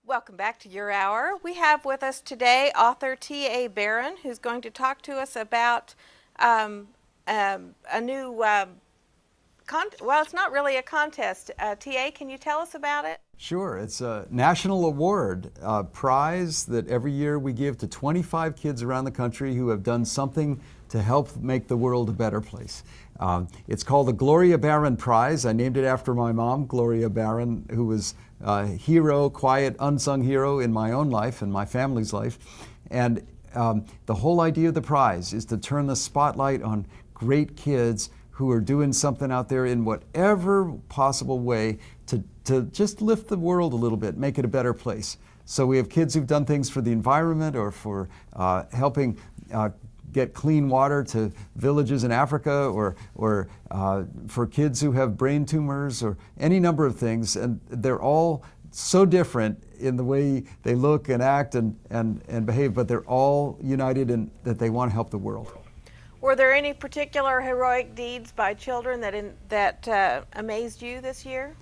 Welcome back to Your Hour. We have with us today author T.A. Barron, who's going to talk to us about a new, well, it's not really a contest. T.A., can you tell us about it? Sure. It's a national award prize that every year we give to 25 kids around the country who have done something to help make the world a better place. It's called the Gloria Barron Prize. I named it after my mom, Gloria Barron, who was a hero, quiet, unsung hero in my own life and my family's life. And the whole idea of the prize is to turn the spotlight on great kids who are doing something out there in whatever possible way to just lift the world a little bit, make it a better place. So we have kids who've done things for the environment or for helping get clean water to villages in Africa, or for kids who have brain tumors, or any number of things. And they're all so different in the way they look and act and behave, but they're all united in that they want to help the world. Were there any particular heroic deeds by children that amazed you this year?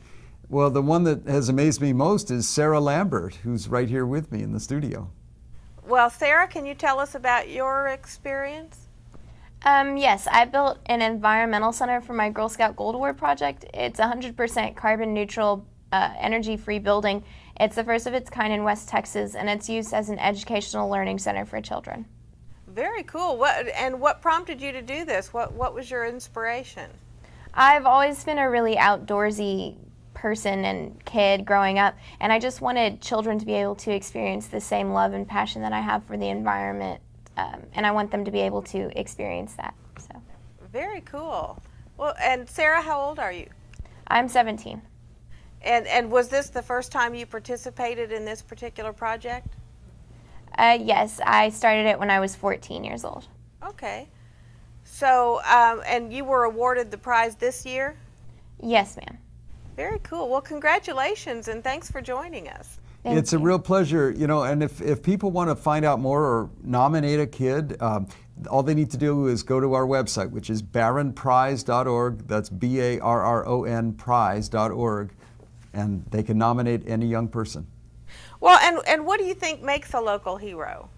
Well, the one that has amazed me most is Sarah Lambert, who's right here with me in the studio. Well, Sarah, can you tell us about your experience? Yes, I built an environmental center for my Girl Scout Gold Award project. It's 100% carbon neutral, energy-free building. It's the first of its kind in West Texas, and it's used as an educational learning center for children. Very cool. What prompted you to do this? What was your inspiration? I've always been a really outdoorsy person and kid growing up, and I just wanted children to be able to experience the same love and passion that I have for the environment, and I want them to be able to experience that. So. Very cool. Well, and Sarah, how old are you? I'm 17. And was this the first time you participated in this particular project? Yes, I started it when I was 14 years old. Okay. So, and you were awarded the prize this year? Yes, ma'am. Very cool. Well, congratulations, and thanks for joining us. It's a real pleasure, and if people want to find out more or nominate a kid, all they need to do is go to our website, which is barronprize.org. That's BARRON prize.org, and they can nominate any young person. Well, and what do you think makes a local hero?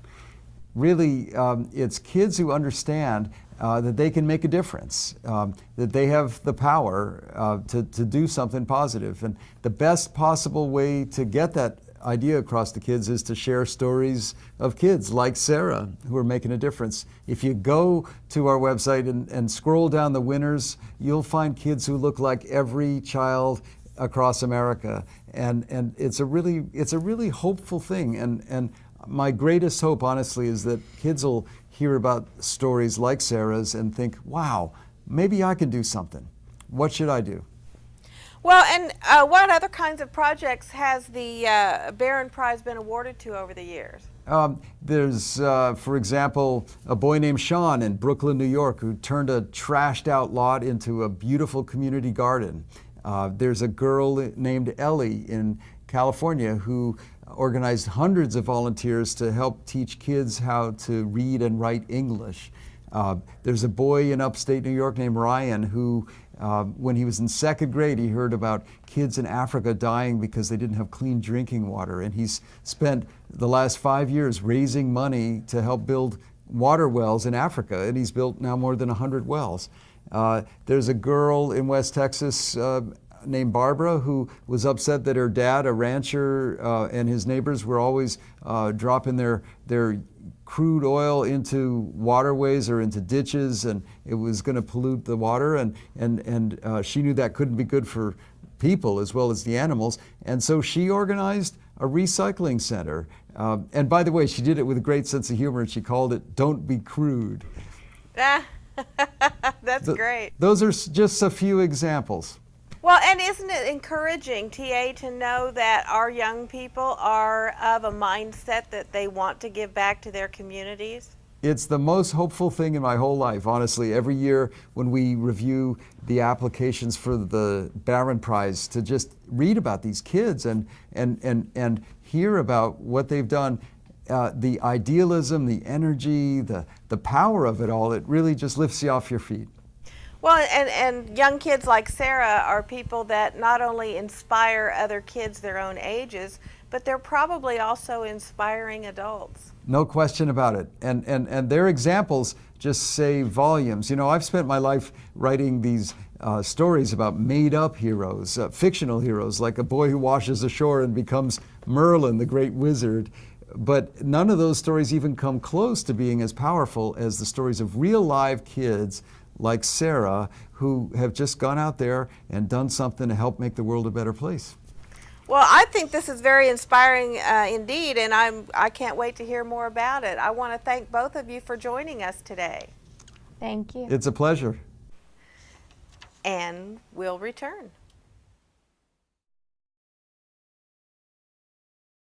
Really, it's kids who understand that they can make a difference, that they have the power to do something positive. And the best possible way to get that idea across to kids is to share stories of kids like Sarah who are making a difference. If you go to our website and scroll down the winners, you'll find kids who look like every child across America. And it's a really hopeful thing. And my greatest hope, honestly, is that kids will hear about stories like Sarah's and think, wow, maybe I can do something. What should I do? Well, and what other kinds of projects has the Barron Prize been awarded to over the years? There's, for example, a boy named Sean in Brooklyn, New York, who turned a trashed out lot into a beautiful community garden. There's a girl named Ellie in California who organized hundreds of volunteers to help teach kids how to read and write English. There's a boy in upstate New York named Ryan who, when he was in second grade, he heard about kids in Africa dying because they didn't have clean drinking water. And he's spent the last 5 years raising money to help build water wells in Africa, and he's built now more than 100 wells. There's a girl in West Texas named Barbara who was upset that her dad, a rancher, and his neighbors were always dropping their crude oil into waterways or into ditches, and it was going to pollute the water, and she knew that couldn't be good for people as well as the animals, and so she organized a recycling center. And by the way, she did it with a great sense of humor, and she called it "Don't Be Crude." That's great. Those are just a few examples. Well, and isn't it encouraging, TA, to know that our young people are of a mindset that they want to give back to their communities? It's the most hopeful thing in my whole life, honestly. Every year when we review the applications for the Barron Prize, to just read about these kids and hear about what they've done, the idealism, the energy, the power of it all, it really just lifts you off your feet. Well, and young kids like Sarah are people that not only inspire other kids their own ages, but they're probably also inspiring adults. No question about it. And their examples just say volumes. You know, I've spent my life writing these stories about made-up heroes, fictional heroes, like a boy who washes ashore and becomes Merlin, the great wizard. But none of those stories even come close to being as powerful as the stories of real live kids like Sarah, who have just gone out there and done something to help make the world a better place. Well, I think this is very inspiring indeed, and I can't wait to hear more about it. I want to thank both of you for joining us today. Thank you. It's a pleasure. And we'll return.